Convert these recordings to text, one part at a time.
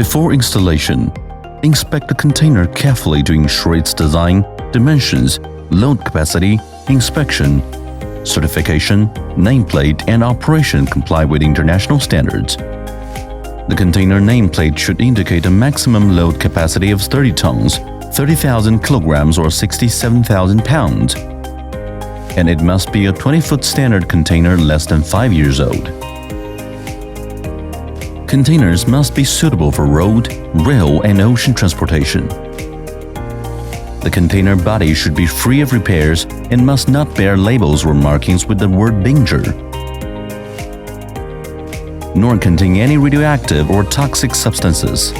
Before installation, inspect the container carefully to ensure its design, dimensions, load capacity, inspection, certification, nameplate, and operation comply with international standards. The container nameplate should indicate a maximum load capacity of 30 tons, 30,000 kilograms or 67,000 pounds, and it must be a 20-foot standard container less than 5 years old. Containers must be suitable for road, rail, and ocean transportation. The container body should be free of repairs and must not bear labels or markings with the word danger, nor contain any radioactive or toxic substances.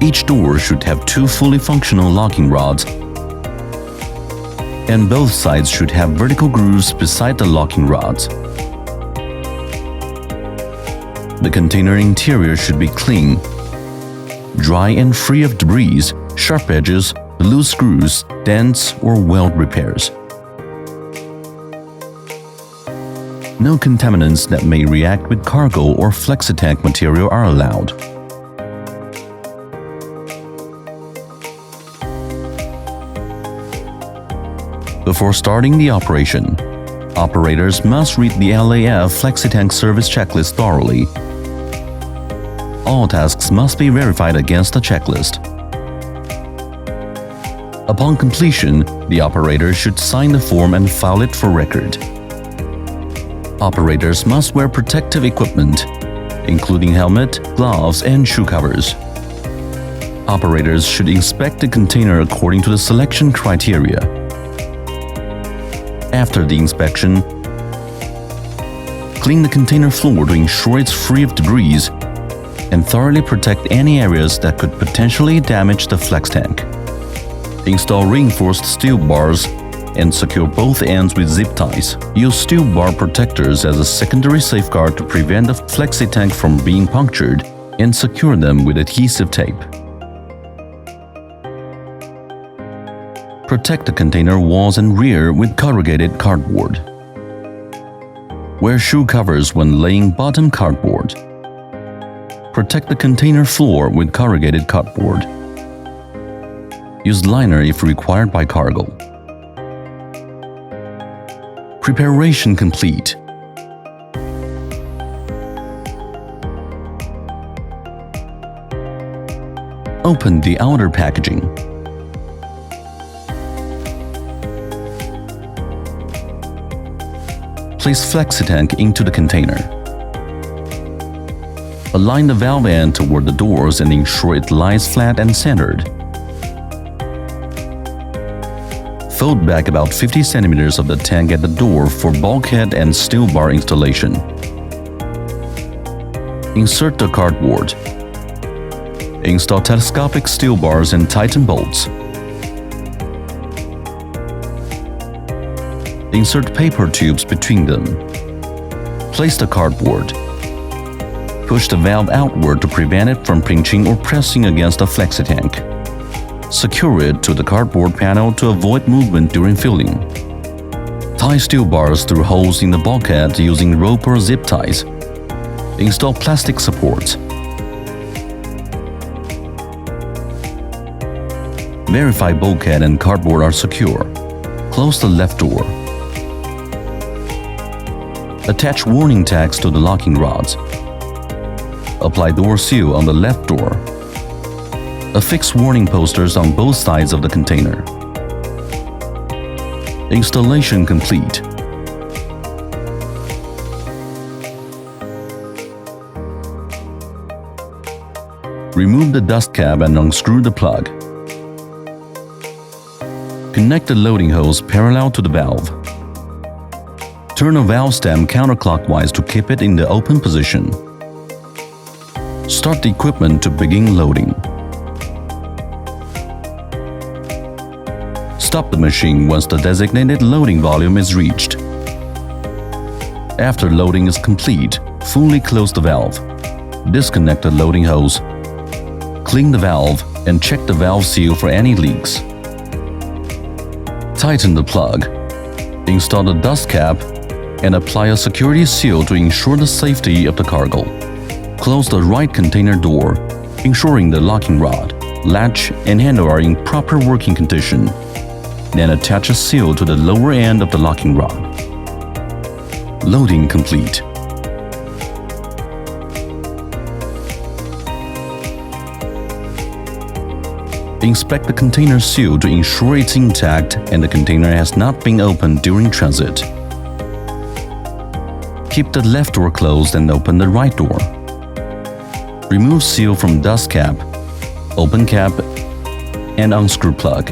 Each door should have 2 fully functional locking rods, and both sides should have vertical grooves beside the locking rods. The container interior should be clean, dry and free of debris, sharp edges, loose screws, dents, or weld repairs. No contaminants that may react with cargo or Flexitank material are allowed. Before starting the operation, operators must read the LAF Flexitank service checklist thoroughly. All tasks must be verified against the checklist. Upon completion, the operator should sign the form and file it for record. Operators must wear protective equipment, including helmet, gloves, and shoe covers. Operators should inspect the container according to the selection criteria. After the inspection, clean the container floor to ensure it's free of debris and thoroughly protect any areas that could potentially damage the Flexitank. Install reinforced steel bars and secure both ends with zip ties. Use steel bar protectors as a secondary safeguard to prevent the Flexitank from being punctured, and secure them with adhesive tape. Protect the container walls and rear with corrugated cardboard. Wear shoe covers when laying bottom cardboard. Protect the container floor with corrugated cardboard. Use liner if required by cargo. Preparation complete. Open the outer packaging. Place Flexitank into the container. Align the valve end toward the doors and ensure it lies flat and centered. Fold back about 50 centimeters of the tank at the door for bulkhead and steel bar installation. Insert the cardboard. Install telescopic steel bars and tighten bolts. Insert paper tubes between them. Place the cardboard. Push the valve outward to prevent it from pinching or pressing against the Flexitank. Secure it to the cardboard panel to avoid movement during filling. Tie steel bars through holes in the bulkhead using rope or zip ties. Install plastic supports. Verify bulkhead and cardboard are secure. Close the left door. Attach warning tags to the locking rods. Apply door seal on the left door. Affix warning posters on both sides of the container. Installation complete. Remove the dust cap and unscrew the plug. Connect the loading hose parallel to the valve. Turn a valve stem counterclockwise to keep it in the open position. Start the equipment to begin loading. Stop the machine once the designated loading volume is reached. After loading is complete, fully close the valve. Disconnect the loading hose. Clean the valve and check the valve seal for any leaks. Tighten the plug. Install the dust cap and apply a security seal to ensure the safety of the cargo. Close the right container door, ensuring the locking rod, latch, and handle are in proper working condition. Then attach a seal to the lower end of the locking rod. Loading complete. Inspect the container seal to ensure it's intact and the container has not been opened during transit. Keep the left door closed and open the right door. Remove seal from dust cap, open cap, and unscrew plug.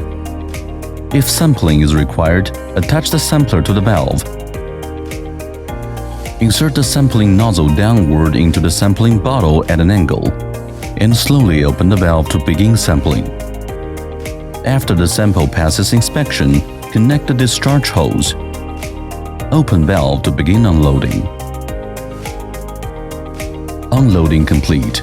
If sampling is required, attach the sampler to the valve. Insert the sampling nozzle downward into the sampling bottle at an angle, and slowly open the valve to begin sampling. After the sample passes inspection, connect the discharge hose. Open valve to begin unloading. Unloading complete.